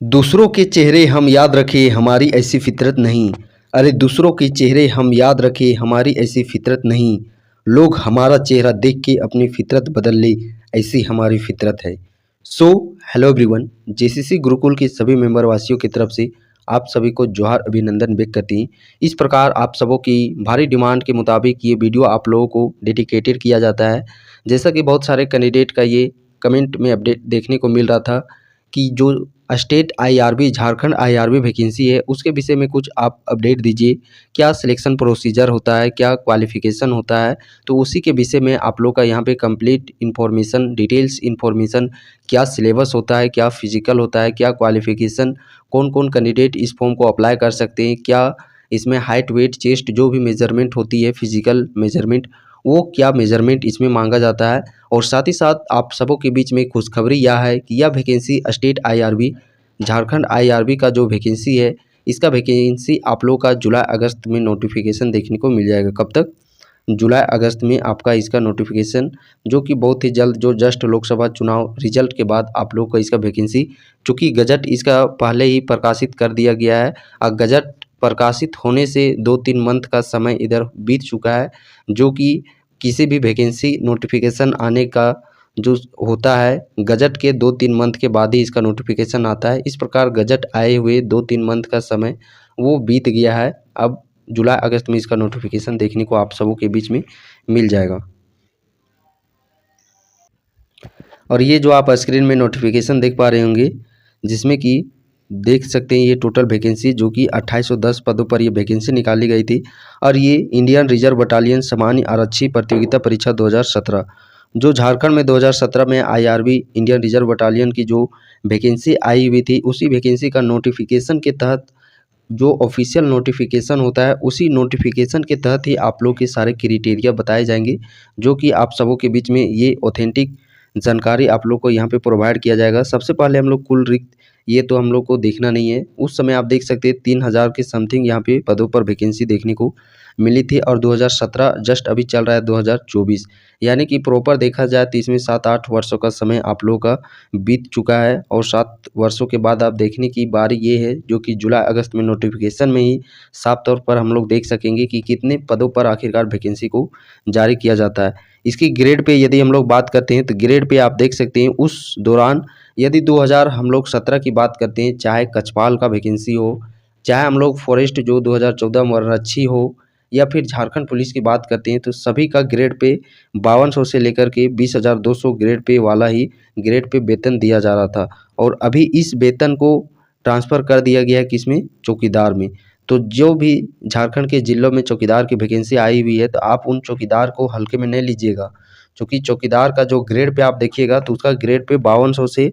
दूसरों के चेहरे हम याद रखें हमारी ऐसी फितरत नहीं। अरे दूसरों के चेहरे हम याद रखें हमारी ऐसी फितरत नहीं। लोग हमारा चेहरा देख के अपनी फितरत बदल ले, ऐसी हमारी फितरत है। So hello everyone, JCC Gurukul के सभी मेंबर वासियों की तरफ से आप सभी को जोहार अभिनंदन व्यक्त करती हैं। इस प्रकार आप सबों की भारी डिमांड के मुताबिक ये वीडियो आप लोगों को डेडिकेटेड किया जाता है। जैसा कि बहुत सारे कैंडिडेट का ये कमेंट में अपडेट देखने को मिल रहा था कि जो state IRB Jharkhand IRB vacancy है उसके विषय में कुछ आप अपडेट दीजिए। क्या सिलेक्शन प्रोसीजर होता है, क्या क्वालिफिकेशन होता है, तो उसी के विषय में आप लोग का यहाँ पे कंप्लीट इन्फॉर्मेशन, डिटेल्स इन्फॉर्मेशन, क्या सिलेबस होता है, क्या फिजिकल होता है, क्या क्वालिफिकेशन, कौन कौन कैंडिडेट इस फॉर्म को अप्लाई कर सकते हैं, क्या इसमें हाइट, वेट, चेस्ट जो भी मेजरमेंट होती है फिजिकल मेजरमेंट, वो क्या मेजरमेंट इसमें मांगा जाता है। और साथ ही साथ आप सबों के बीच में खुशखबरी यह है कि यह vacancy state IRB Jharkhand IRB का जो वैकेंसी है, इसका वैकेंसी आप लोग का जुलाई अगस्त में नोटिफिकेशन देखने को मिल जाएगा। कब तक? जुलाई अगस्त में आपका इसका नोटिफिकेशन, जो कि बहुत ही जल्द, जो जस्ट लोकसभा चुनाव रिजल्ट के बाद आप लोग का इसका वैकेंसी, चूँकि गजट इसका पहले ही प्रकाशित कर दिया गया है और गजट प्रकाशित होने से 2-3 मंथ का समय इधर बीत चुका है, जो कि किसी भी वैकेंसी नोटिफिकेशन आने का जो होता है गजट के 2-3 मंथ के बाद ही इसका नोटिफिकेशन आता है। इस प्रकार गजट आए हुए 2-3 मंथ का समय वो बीत गया है। अब जुलाई अगस्त में इसका नोटिफिकेशन देखने को आप सबों के बीच में मिल जाएगा। और ये जो आप स्क्रीन में नोटिफिकेशन देख पा रहे होंगे, जिसमें कि देख सकते हैं ये टोटल वैकेंसी, जो कि 2810 पदों पर ये वैकेंसी निकाली गई थी। और ये इंडियन रिजर्व बटालियन सामान्य आरक्षी प्रतियोगिता परीक्षा 2017, जो झारखंड में 2017 में आईआरबी इंडियन रिजर्व बटालियन की जो वैकेंसी आई हुई थी, उसी वैकेंसी का नोटिफिकेशन के तहत जो ऑफिशियल नोटिफिकेशन होता है, उसी नोटिफिकेशन के तहत ही आप लोग के सारे क्राइटेरिया बताए जाएंगे, जो कि आप सबों के बीच में ये ऑथेंटिक जानकारी आप लोग को यहाँ पे प्रोवाइड किया जाएगा। सबसे पहले हम लोग कुल रिक्त, ये तो हम लोग को देखना नहीं है। उस समय आप देख सकते हैं 3000 के समथिंग यहाँ पे पदों पर वैकेंसी देखने को मिली थी। और 2017 जस्ट अभी चल रहा है 2024, यानी कि प्रॉपर देखा जाए तो इसमें 7-8 वर्षों का समय आप लोगों का बीत चुका है। और 7 वर्षों के बाद आप देखने की बारी ये है, जो कि जुलाई अगस्त में नोटिफिकेशन में ही साफ तौर पर हम लोग देख सकेंगे कि कितने पदों पर आखिरकार वैकेंसी को जारी किया जाता है। इसकी ग्रेड पे यदि हम लोग बात करते हैं तो ग्रेड पे आप देख सकते हैं उस दौरान, यदि 2017 की बात करते हैं, चाहे कछपाल का वैकेंसी हो, चाहे हम लोग फॉरेस्ट जो 2014 मररक्षी हो, या फिर झारखंड पुलिस की बात करते हैं, तो सभी का ग्रेड पे 5200 से लेकर के 20,200 ग्रेड पे वाला ही ग्रेड पे वेतन दिया जा रहा था। और अभी इस वेतन को ट्रांसफ़र कर दिया गया है किसमें? चौकीदार में। तो जो भी झारखंड के जिलों में चौकीदार की वैकेंसी आई हुई है, तो आप उन चौकीदार को हल्के में नहीं लीजिएगा, क्योंकि चौकीदार का जो ग्रेड पे आप देखिएगा तो उसका ग्रेड पे 5200 से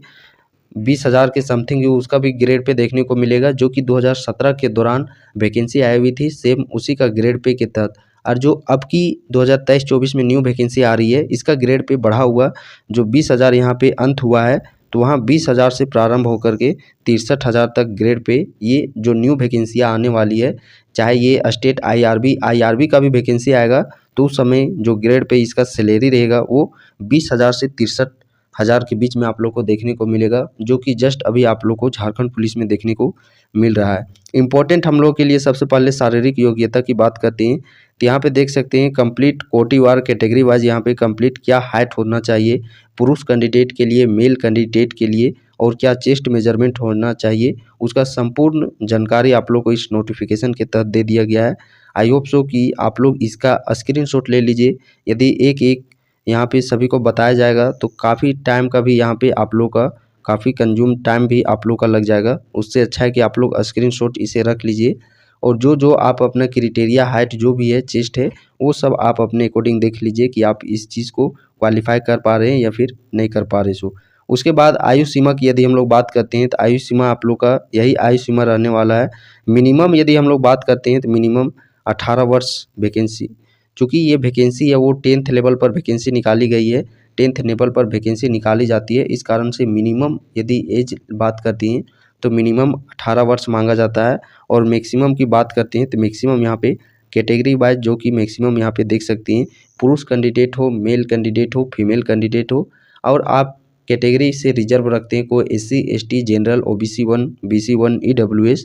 20,000 के समथिंग ही उसका भी ग्रेड पे देखने को मिलेगा, जो कि 2017 के दौरान वैकेंसी आई हुई थी, सेम उसी का ग्रेड पे के तहत। और जो अब की 2023-24 में न्यू वैकेंसी आ रही है, इसका ग्रेड पे बढ़ा हुआ जो 20,000 यहाँ पे अंत हुआ है, तो वहाँ 20,000 से प्रारंभ होकर के 63,000 तक ग्रेड पे ये जो न्यू वैकेंसियाँ आने वाली है, चाहे ये स्टेट आईआरबी का भी वैकेंसी आएगा, तो उस समय जो ग्रेड पे इसका सैलरी रहेगा वो 20,000 से 63,000 के बीच में आप लोग को देखने को मिलेगा, जो कि जस्ट अभी आप लोग को झारखंड पुलिस में देखने को मिल रहा है। इम्पोर्टेंट हम लोग के लिए सबसे पहले शारीरिक योग्यता की बात करते हैं, तो यहाँ पे देख सकते हैं कंप्लीट कोटिवार कैटेगरी वाइज यहाँ पे कंप्लीट क्या हाइट होना चाहिए पुरुष कैंडिडेट के लिए, मेल कैंडिडेट के लिए, और क्या चेस्ट मेजरमेंट होना चाहिए, उसका संपूर्ण जानकारी आप लोग को इस नोटिफिकेशन के तहत दे दिया गया है। आई होप सो कि आप लोग इसका स्क्रीनशॉट ले लीजिए। यदि एक एक यहाँ पे सभी को बताया जाएगा तो काफ़ी टाइम का भी यहाँ पे आप लोग का काफ़ी कंज्यूम टाइम भी आप लोग का लग जाएगा। उससे अच्छा है कि आप लोग स्क्रीनशॉट इसे रख लीजिए, और जो जो आप अपना क्राइटेरिया हाइट जो भी है, चेस्ट है, वो सब आप अपने अकॉर्डिंग देख लीजिए कि आप इस चीज़ को क्वालिफाई कर पा रहे हैं या फिर नहीं कर पा रहे। सो उसके बाद आयु सीमा की यदि हम लोग बात करते हैं, तो आयु सीमा आप लोग का यही आयु सीमा रहने वाला है। मिनिमम यदि हम लोग बात करते हैं तो मिनिमम 18 वर्ष वैकेंसी, चूँकि ये वैकेंसी है वो 10th लेवल पर वैकेंसी निकाली गई है, 10th लेवल पर वैकेंसी निकाली जाती है। इस कारण से मिनिमम यदि एज बात करती हैं तो मिनिमम 18 वर्ष मांगा जाता है। और मैक्सिमम की बात करते हैं तो मैक्सिमम यहाँ पे कैटेगरी वाइज, जो कि मैक्सिमम यहाँ पे देख सकती हैं, पुरुष कैंडिडेट हो, मेल कैंडिडेट हो, फीमेल कैंडिडेट हो, और आप कैटेगरी से रिजर्व रखते हैं, कोई SC ST general OBC 1 BC 1 EWS,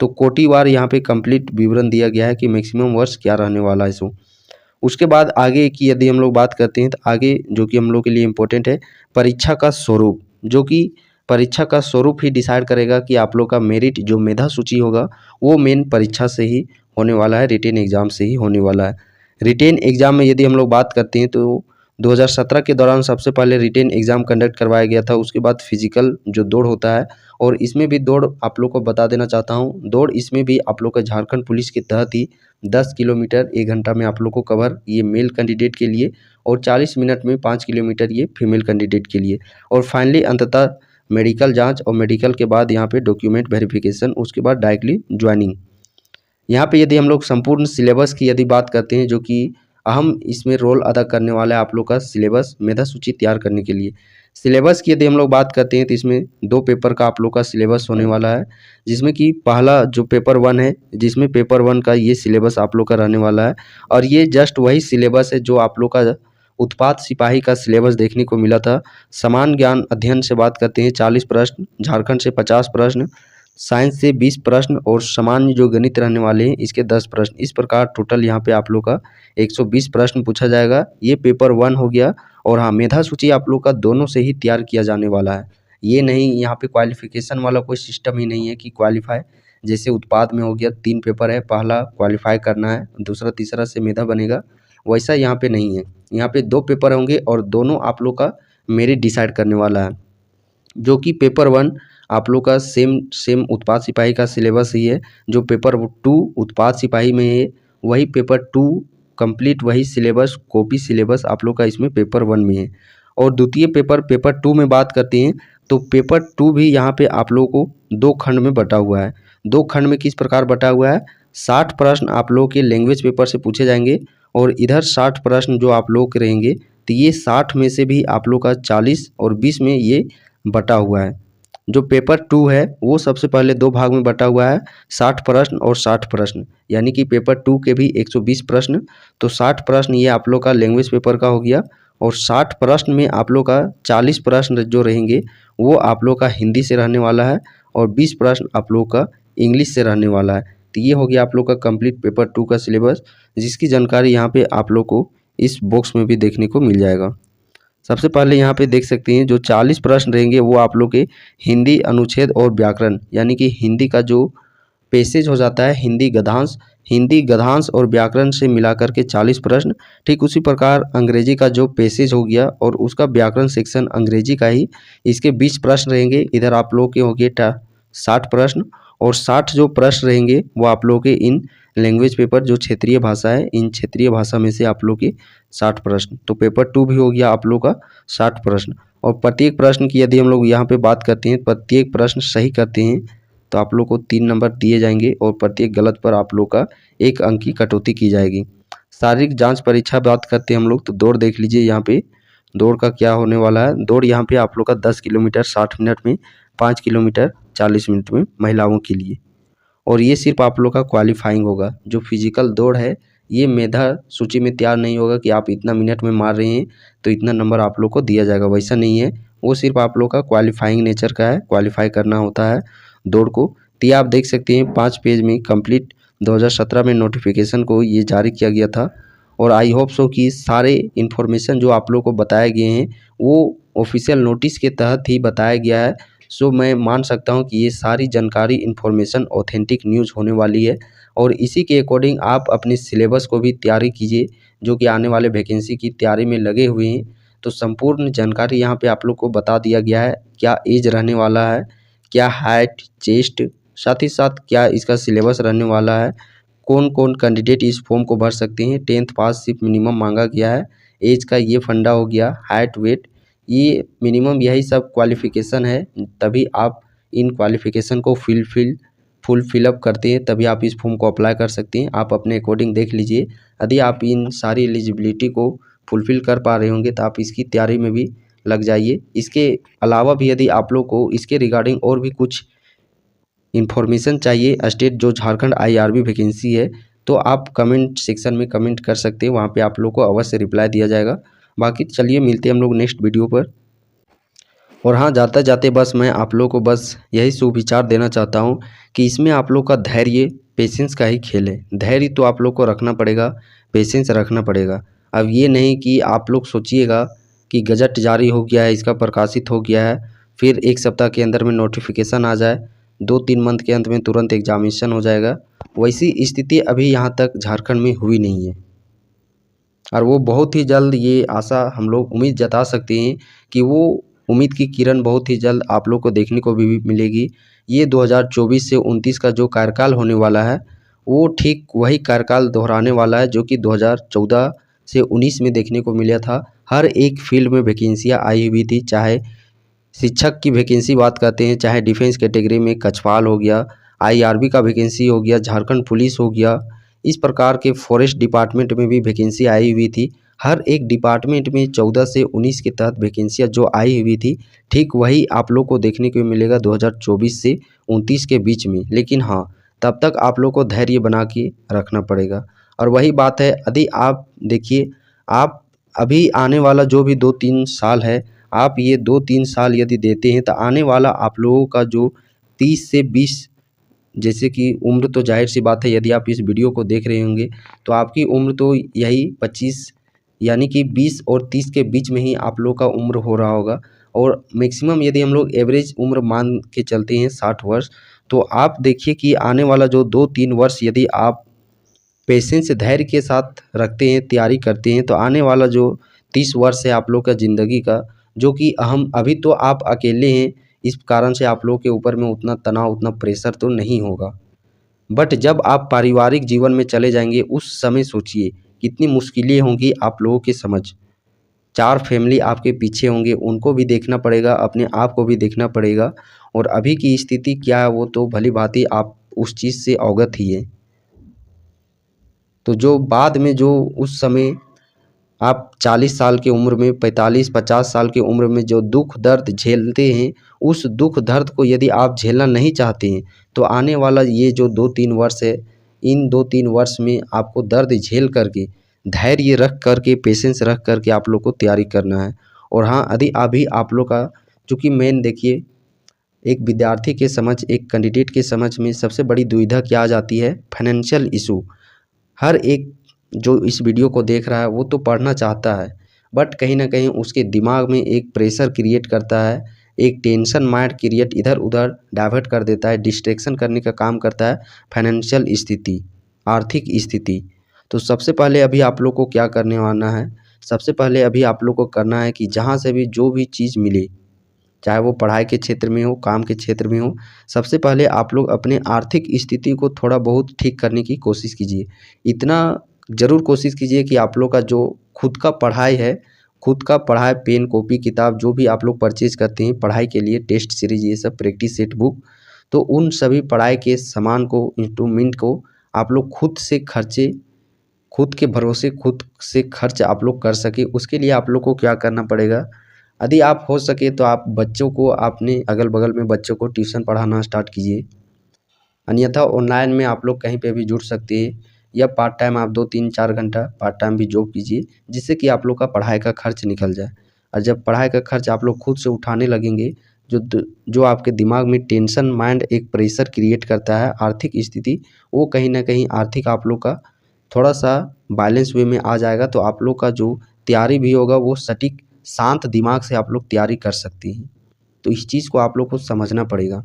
तो कोटिवार यहाँ पे कंप्लीट विवरण दिया गया है कि मैक्सिमम वर्ष क्या रहने वाला है सो। उसके बाद आगे की यदि हम लोग बात करते हैं तो आगे जो कि हम लोग के लिए इम्पोर्टेंट है परीक्षा का स्वरूप, जो कि परीक्षा का स्वरूप ही डिसाइड करेगा कि आप लोग का मेरिट जो मेधा सूची होगा वो मेन परीक्षा से ही होने वाला है, रिटेन एग्जाम से ही होने वाला है। रिटेन एग्जाम में यदि हम लोग बात करते हैं तो 2017 के दौरान सबसे पहले रिटेन एग्जाम कंडक्ट करवाया गया था। उसके बाद फिजिकल जो दौड़ होता है, और इसमें भी दौड़ आप लोग को बता देना चाहता हूँ, दौड़ इसमें भी आप लोग का झारखंड पुलिस के तहत ही 10 किलोमीटर 1 घंटा में आप लोग को कवर ये मेल कैंडिडेट के लिए, और 40 मिनट में 5 किलोमीटर ये फीमेल कैंडिडेट के लिए। और फाइनली अंततः मेडिकल जांच, और मेडिकल के बाद यहाँ पे डॉक्यूमेंट वेरिफिकेशन, उसके बाद डायरेक्टली ज्वाइनिंग। यहाँ पे यदि हम लोग संपूर्ण सिलेबस की यदि बात करते हैं, जो कि अहम इसमें रोल अदा करने वाला है आप लोग का सिलेबस मेधा सूची तैयार करने के लिए। सिलेबस की यदि हम लोग बात करते हैं तो इसमें 2 पेपर का आप लोग का सिलेबस होने वाला है, जिसमें कि पहला जो पेपर 1 है, जिसमें पेपर 1 का ये सिलेबस आप लोग का रहने वाला है। और ये जस्ट वही सिलेबस है जो आप लोग का उत्पाद सिपाही का सिलेबस देखने को मिला था। समान ज्ञान अध्ययन से बात करते हैं 40 प्रश्न, झारखंड से 50 प्रश्न, साइंस से 20 प्रश्न, और सामान्य जो गणित रहने वाले हैं इसके 10 प्रश्न। इस प्रकार टोटल यहाँ पे आप लोग का 120 प्रश्न पूछा जाएगा। ये पेपर 1 हो गया। और हाँ, मेधा सूची आप लोग का दोनों से ही तैयार किया जाने वाला है। ये नहीं, यहाँ पे क्वालिफिकेशन वाला कोई सिस्टम ही नहीं है कि क्वालिफाई, जैसे उत्पाद में हो गया 3 पेपर है, पहला क्वालिफाई करना है, दूसरा तीसरा से मेधा बनेगा, वैसा यहाँ पे नहीं है। यहाँ पे 2 पेपर होंगे और दोनों आप लोग का मेरिट डिसाइड करने वाला है। जो कि पेपर 1 आप लोग का सेम उत्पाद सिपाही का सिलेबस ही है। जो पेपर 2 उत्पाद सिपाही में है, वही पेपर 2 कंप्लीट वही सिलेबस, कॉपी सिलेबस आप लोग का इसमें पेपर 1 में है। और द्वितीय पेपर 2 में बात करते हैं तो पेपर 2 भी यहाँ पे आप लोगों को 2 खंड में बटा हुआ है। 2 खंड में किस प्रकार बटा हुआ है, 60 प्रश्न आप लोगों के लैंग्वेज पेपर से पूछे जाएंगे, और इधर 60 प्रश्न जो आप लोग के रहेंगे, तो ये 60 में से भी आप लोग का 40 और 20 में ये बटा हुआ है। जो पेपर 2 है वो सबसे पहले 2 भाग में बटा हुआ है, 60 प्रश्न और 60 प्रश्न, यानी कि पेपर 2 के भी 120 प्रश्न। तो 60 प्रश्न ये आप लोग का लैंग्वेज पेपर का हो गया, और 60 प्रश्न में आप लोग का 40 प्रश्न जो रहेंगे वो आप लोग का हिंदी से रहने वाला है, और 20 प्रश्न आप लोग का इंग्लिश से रहने वाला है। तो ये हो गया आप लोग का कंप्लीट पेपर 2 का सिलेबस, जिसकी जानकारी यहाँ पे आप लोग को इस बॉक्स में भी देखने को मिल जाएगा। सबसे पहले यहाँ पे देख सकते हैं जो 40 प्रश्न रहेंगे वो आप लोग के हिंदी अनुच्छेद और व्याकरण, यानी कि हिंदी का जो पेसेज हो जाता है, हिंदी गद्यांश और व्याकरण से मिलाकर के 40 प्रश्न। ठीक उसी प्रकार अंग्रेजी का जो पेसेज हो गया और उसका व्याकरण सेक्शन अंग्रेजी का ही, इसके 20 प्रश्न रहेंगे। इधर आप लोग के हो गए 60 प्रश्न, और 60 जो प्रश्न रहेंगे वो आप लोग के इन लैंग्वेज पेपर जो क्षेत्रीय भाषा है, इन क्षेत्रीय भाषा में से आप लोग के 60 प्रश्न। तो पेपर 2 भी हो गया आप लोग का 60 प्रश्न। और प्रत्येक प्रश्न की यदि हम लोग यहाँ पे बात करते हैं, प्रत्येक प्रश्न सही करते हैं तो आप लोग को 3 नंबर दिए जाएंगे, और प्रत्येक गलत पर आप लोग का 1 अंक की कटौती की जाएगी। शारीरिक जांच परीक्षा बात करते हैं हम लोग, तो दौड़ देख लीजिए यहाँ पे दौड़ का क्या होने वाला है। दौड़ यहाँ पे आप लोग का 10 किलोमीटर 60 मिनट में, 5 किलोमीटर 40 मिनट में महिलाओं के लिए। और ये सिर्फ आप लोग का क्वालिफाइंग होगा। जो फिजिकल दौड़ है ये मेधा सूची में तैयार नहीं होगा कि आप इतना मिनट में मार रहे हैं तो इतना नंबर आप लोग को दिया जाएगा, वैसा नहीं है। वो सिर्फ आप लोग का क्वालिफाइंग नेचर का है, क्वालिफाई करना होता है दौड़ को। तो ये आप देख सकते हैं 5 पेज में कंप्लीट 2017 में नोटिफिकेशन को ये जारी किया गया था। और आई होप सो कि सारे इन्फॉर्मेशन जो आप लोग को बताए गए हैं वो ऑफिशियल नोटिस के तहत ही बताया गया है। सो मैं मान सकता हूँ कि ये सारी जानकारी इन्फॉर्मेशन ऑथेंटिक न्यूज़ होने वाली है, और इसी के अकॉर्डिंग आप अपने सिलेबस को भी तैयारी कीजिए, जो कि आने वाले वैकेंसी की तैयारी में लगे हुए हैं। तो संपूर्ण जानकारी यहाँ पे आप लोग को बता दिया गया है, क्या एज रहने वाला है, क्या हाइट चेस्ट, साथ ही साथ क्या इसका सिलेबस रहने वाला है, कौन कौन कैंडिडेट इस फॉर्म को भर सकते हैं, 10th पास सिर्फ मिनिमम मांगा गया है, एज का ये फंडा हो गया, हाइट वेट ये मिनिमम, यही सब क्वालिफ़िकेशन है। तभी आप इन क्वालिफ़िकेशन को फुलफिल करते हैं, तभी आप इस फॉर्म को अप्लाई कर सकते हैं। आप अपने अकॉर्डिंग देख लीजिए, यदि आप इन सारी एलिजिबिलिटी को फुलफ़िल कर पा रहे होंगे तो आप इसकी तैयारी में भी लग जाइए। इसके अलावा भी यदि आप लोग को इसके रिगार्डिंग और भी कुछ इन्फॉर्मेशन चाहिए, स्टेट जो झारखंड IRB वैकेंसी है, तो आप कमेंट सेक्शन में कमेंट कर सकते हैं, वहाँ पे आप लोग को अवश्य रिप्लाई दिया जाएगा। बाकी चलिए मिलते हैं हम लोग नेक्स्ट वीडियो पर। और हाँ, जाते जाते बस मैं आप लोग को बस यही सुविचार देना चाहता हूँ कि इसमें आप लोग का धैर्य, पेशेंस का ही खेल है। धैर्य तो आप लोग को रखना पड़ेगा, पेशेंस रखना पड़ेगा। अब ये नहीं कि आप लोग सोचिएगा कि गजट जारी हो गया है, इसका प्रकाशित हो गया है, फिर 1 सप्ताह के अंदर में नोटिफिकेशन आ जाए, 2-3 मंथ के अंत में तुरंत एग्जामिनेशन हो जाएगा। वैसी स्थिति अभी यहाँ तक झारखंड में हुई नहीं है और वो बहुत ही जल्द, ये आशा हम लोग उम्मीद जता सकते हैं कि वो उम्मीद की किरण बहुत ही जल्द आप लोग को देखने को भी मिलेगी। ये 2024 से 29 का जो कार्यकाल होने वाला है, वो ठीक वही कार्यकाल दोहराने वाला है जो कि 2014 से 19 में देखने को मिला था। हर एक फील्ड में वैकेंसियाँ आई हुई थी, चाहे शिक्षक की वैकेंसी बात करते हैं, चाहे डिफेंस कैटेगरी में कछवाल हो गया, आईआरबी का वैकेंसी हो गया, झारखंड पुलिस हो गया, इस प्रकार के फॉरेस्ट डिपार्टमेंट में भी वैकेंसी आई हुई थी। हर एक डिपार्टमेंट में 14 से 19 के तहत वैकेंसियाँ जो आई हुई थी, ठीक वही आप लोग को देखने को मिलेगा 2024 से 29 के बीच में। लेकिन हाँ, तब तक आप लोग को धैर्य बना के रखना पड़ेगा। और वही बात है, यदि आप देखिए, आप अभी आने वाला जो भी 2-3 साल है, आप ये 2-3 साल यदि देते हैं तो आने वाला आप लोगों का जो 30 से 20, जैसे कि उम्र तो जाहिर सी बात है, यदि आप इस वीडियो को देख रहे होंगे तो आपकी उम्र तो यही 25, यानी कि 20 और 30 के बीच में ही आप लोग का उम्र हो रहा होगा। और मैक्सिमम यदि हम लोग एवरेज उम्र मान के चलते हैं 60 वर्ष, तो आप देखिए कि आने वाला जो 2-3 वर्ष यदि आप पेशेंस, धैर्य के साथ रखते हैं, तैयारी करते हैं, तो आने वाला जो 30 वर्ष है आप लोग का ज़िंदगी का, जो कि अहम, अभी तो आप अकेले हैं, इस कारण से आप लोग के ऊपर में उतना तनाव, उतना प्रेशर तो नहीं होगा। बट जब आप पारिवारिक जीवन में चले जाएंगे, उस समय सोचिए कितनी मुश्किलें होंगी आप लोगों के समझ। 4 फैमिली आपके पीछे होंगे, उनको भी देखना पड़ेगा, अपने आप को भी देखना पड़ेगा। और अभी की स्थिति क्या है वो तो भली भांति आप उस चीज़ से अवगत ही है। तो जो बाद में, जो उस समय आप 40 साल की उम्र में, 45-50 साल की उम्र में जो दुख दर्द झेलते हैं, उस दुख दर्द को यदि आप झेलना नहीं चाहते हैं, तो आने वाला ये जो 2-3 वर्ष है, इन 2-3 वर्ष में आपको दर्द झेल करके, धैर्य रख करके, पेशेंस रख करके आप लोग को तैयारी करना है। और हाँ, यदि अभी आप लोग का, चूँकि मेन देखिए, एक विद्यार्थी के समझ, एक कैंडिडेट के समझ में सबसे बड़ी दुविधा क्या आ जाती है? Financial issue. हर एक जो इस वीडियो को देख रहा है वो तो पढ़ना चाहता है, बट कहीं ना कहीं उसके दिमाग में एक प्रेशर क्रिएट करता है, एक टेंशन माइंड क्रिएट इधर उधर डाइवर्ट कर देता है, डिस्ट्रैक्शन करने का काम करता है फाइनेंशियल स्थिति, आर्थिक स्थिति। तो सबसे पहले अभी आप लोग को क्या करने वाला है? सबसे पहले अभी आप लोग को करना है कि जहाँ से भी जो भी चीज़ मिले, चाहे वो पढ़ाई के क्षेत्र में हो, काम के क्षेत्र में हो, सबसे पहले आप लोग अपने आर्थिक स्थिति को थोड़ा बहुत ठीक करने की कोशिश कीजिए। इतना ज़रूर कोशिश कीजिए कि आप लोग का जो खुद का पढ़ाई है, खुद का पढ़ाई, पेन, कॉपी, किताब जो भी आप लोग परचेज़ करते हैं पढ़ाई के लिए, टेस्ट सीरीज, ये सब, प्रैक्टिस सेट बुक, तो उन सभी पढ़ाई के सामान को, इंस्ट्रूमेंट को आप लोग खुद से खर्चे, खुद के भरोसे खुद से खर्च आप लोग कर सके, उसके लिए आप लोग को क्या करना पड़ेगा? यदि आप हो सके तो आप बच्चों को, अपने अगल बगल में बच्चों को ट्यूशन पढ़ाना स्टार्ट कीजिए। अन्यथा ऑनलाइन में आप लोग कहीं पे भी जुड़ सकते हैं, या पार्ट टाइम आप 2-3-4 घंटा पार्ट टाइम भी जॉब कीजिए, जिससे कि आप लोग का पढ़ाई का खर्च निकल जाए। और जब पढ़ाई का खर्च आप लोग खुद से उठाने लगेंगे, जो आपके दिमाग में टेंशन माइंड एक प्रेशर क्रिएट करता है आर्थिक स्थिति, वो कहीं ना कहीं आर्थिक आप लोग का थोड़ा सा बैलेंस वे में आ जाएगा। तो आप लोग का जो तैयारी भी होगा वो सटीक, शांत दिमाग से आप लोग तैयारी कर सकते हैं। तो इस चीज़ को आप लोग को समझना पड़ेगा।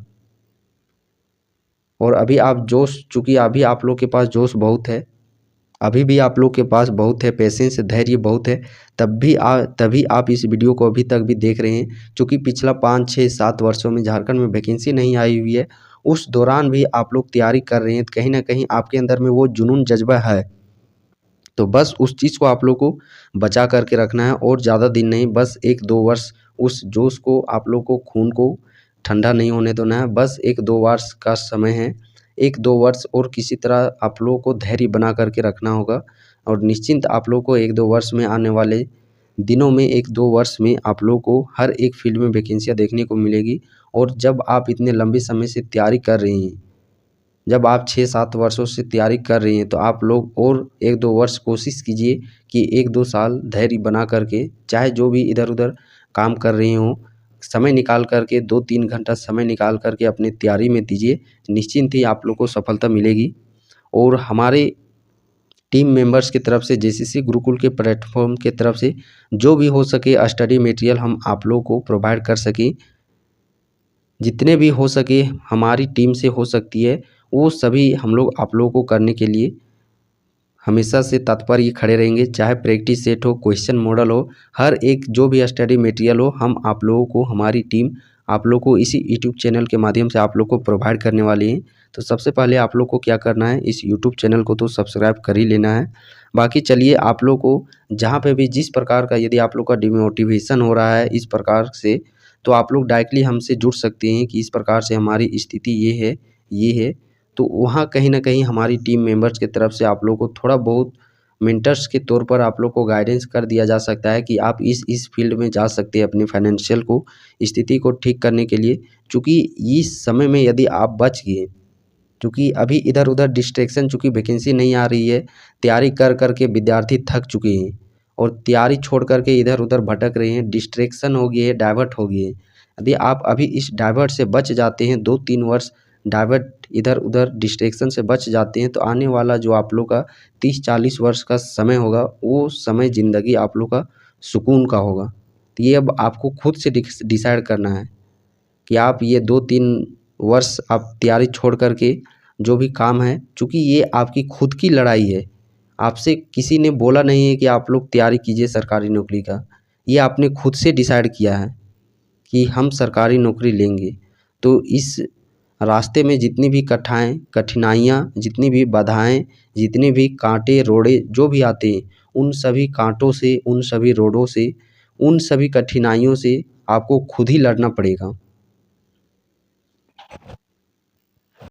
और अभी आप जोश, चूँकि अभी आप लोग के पास जोश बहुत है, अभी भी आप लोग के पास बहुत है पेशेंस, धैर्य बहुत है, तभी आप इस वीडियो को अभी तक भी देख रहे हैं। चूँकि पिछला 5-6-7 वर्षों में झारखंड में वैकेंसी नहीं आई हुई है, उस दौरान भी आप लोग तैयारी कर रहे हैं, तो कहीं ना कहीं आपके अंदर में वो जुनून, जज्बा है। तो बस उस चीज़ को आप लोग को बचा करके रखना है, और ज़्यादा दिन नहीं, बस 1-2 वर्ष उस जोश को, आप लोग को, खून को ठंडा नहीं होने देना है। बस 1-2 वर्ष का समय है, 1-2 वर्ष, और किसी तरह आप लोगों को धैर्य बना करके रखना होगा। और निश्चिंत आप लोग को 1-2 वर्ष में, आने वाले दिनों में, 1-2 वर्ष में आप लोग को हर एक फील्ड में वैकेंसियाँ देखने को मिलेगी। और जब आप इतने लंबे समय से तैयारी कर रहे हैं, जब आप 6-7 वर्षों से तैयारी कर रही हैं, तो आप लोग और 1-2 वर्ष कोशिश कीजिए कि 1-2 साल धैर्य बना करके, चाहे जो भी इधर उधर काम कर रही हों, समय निकाल करके 2-3 घंटा समय निकाल करके अपनी तैयारी में दीजिए, निश्चिंत ही आप लोग को सफलता मिलेगी। और हमारे टीम मेंबर्स की तरफ से जेसीसी गुरुकुल के प्लेटफॉर्म की तरफ से जो भी हो सके स्टडी मटेरियल हम आप लोगों को प्रोवाइड कर सकें, जितने भी हो सके हमारी टीम से हो सकती है वो सभी हम लोग आप लोगों को करने के लिए हमेशा से तत्पर खड़े रहेंगे। चाहे प्रैक्टिस सेट हो, क्वेश्चन मॉडल हो, हर एक जो भी स्टडी मटेरियल हो, हम आप लोगों को हमारी टीम आप लोग को इसी यूट्यूब चैनल के माध्यम से आप लोग को प्रोवाइड करने वाली है। तो सबसे पहले आप लोग को क्या करना है, इस यूट्यूब चैनल को तो सब्सक्राइब कर ही लेना है। बाकी चलिए आप लोग को जहाँ पे भी जिस प्रकार का यदि आप लोग का डिमोटिवेशन हो रहा है इस प्रकार से, तो आप लोग डायरेक्टली हमसे जुड़ सकते हैं कि इस प्रकार से हमारी स्थिति ये है। तो वहाँ कहीं ना कहीं हमारी टीम मेंबर्स की तरफ से आप लोग को थोड़ा बहुत मेंटर्स के तौर पर आप लोग को गाइडेंस कर दिया जा सकता है कि आप इस फील्ड में जा सकते हैं अपनी फाइनेंशियल को स्थिति को ठीक करने के लिए। चूँकि इस समय में यदि आप बच गए, क्योंकि अभी इधर उधर डिस्ट्रैक्शन, चूँकि वैकेंसी नहीं आ रही है, तैयारी कर कर के विद्यार्थी थक चुके हैं और तैयारी छोड़ करके इधर उधर भटक रहे हैं, डिस्ट्रैक्शन हो गई है, डाइवर्ट हो गई है। यदि आप अभी इस डाइवर्ट से बच जाते हैं, 2-3 वर्ष डाइवर्ट इधर उधर डिस्ट्रैक्शन से बच जाते हैं, तो आने वाला जो आप लोग का 30-40 वर्ष का समय होगा वो समय ज़िंदगी आप लोग का सुकून का होगा। तो ये अब आपको खुद से डिसाइड करना है कि आप ये 2-3 वर्ष आप तैयारी छोड़ करके जो भी काम है, चूँकि ये आपकी खुद की लड़ाई है, आपसे किसी ने बोला नहीं है कि आप लोग तैयारी कीजिए सरकारी नौकरी का, ये आपने खुद से डिसाइड किया है कि हम सरकारी नौकरी लेंगे। तो इस रास्ते में जितनी भी कठिनाइयाँ, जितनी भी बाधाएं, जितने भी कांटे रोड़े जो भी आते हैं, उन सभी कांटों से, उन सभी रोड़ों से, उन सभी कठिनाइयों से आपको खुद ही लड़ना पड़ेगा।